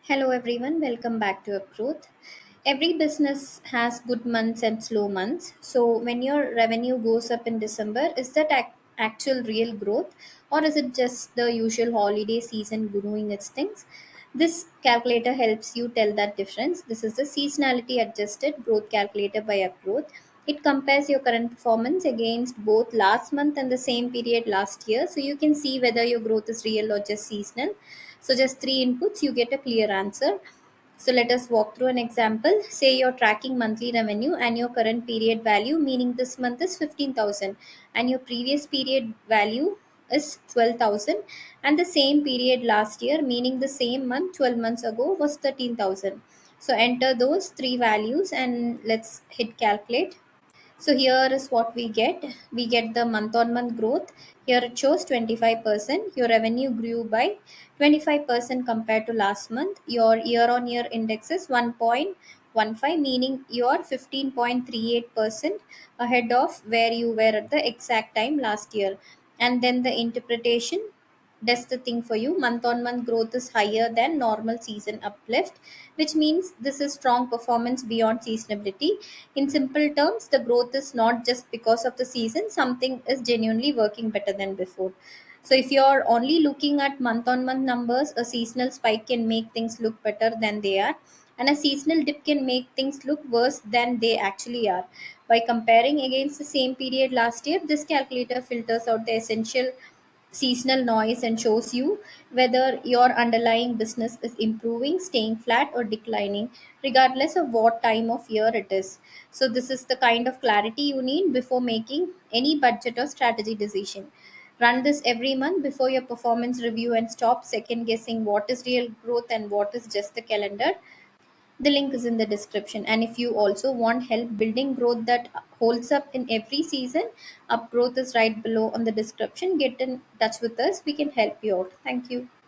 Hello everyone, welcome back to Upgrowth. Every business has good months and slow months. So when your revenue goes up in December, is that actual real growth or is it just the usual holiday season doing its things? This calculator helps you tell that difference. This is the seasonality adjusted growth calculator by Upgrowth. It compares your current performance against both last month and the same period last year, so you can see whether your growth is real or just seasonal. So just three inputs, you get a clear answer. So let us walk through an example. Say you're tracking monthly revenue and your current period value, meaning this month is 15,000 and your previous period value is 12,000, and the same period last year, meaning the same month 12 months ago, was 13,000. So enter those three values and let's hit calculate. So here is what we get. We get the month on month growth. Here it shows 25%. Your revenue grew by 25% compared to last month. Your year on year index is 1.15, meaning you are 15.38% ahead of where you were at the exact time last year. And then the interpretation does the thing for you. Month on month growth is higher than normal season uplift, which means this is strong performance beyond seasonability. In simple terms, the growth is not just because of the season, something is genuinely working better than before. So if you're only looking at month on month numbers, a seasonal spike can make things look better than they are, and a seasonal dip can make things look worse than they actually are. By comparing against the same period last year, this calculator filters out the essential seasonal noise and shows you whether your underlying business is improving, staying flat, or declining, regardless of what time of year it is. So, this is the kind of clarity you need before making any budget or strategy decision. Run this every month before your performance review and stop second guessing what is real growth and what is just the calendar. The link is in the description. And if you also want help building growth that holds up in every season, Up Growth is right below on the description. Get in touch with us. We can help you out. Thank you.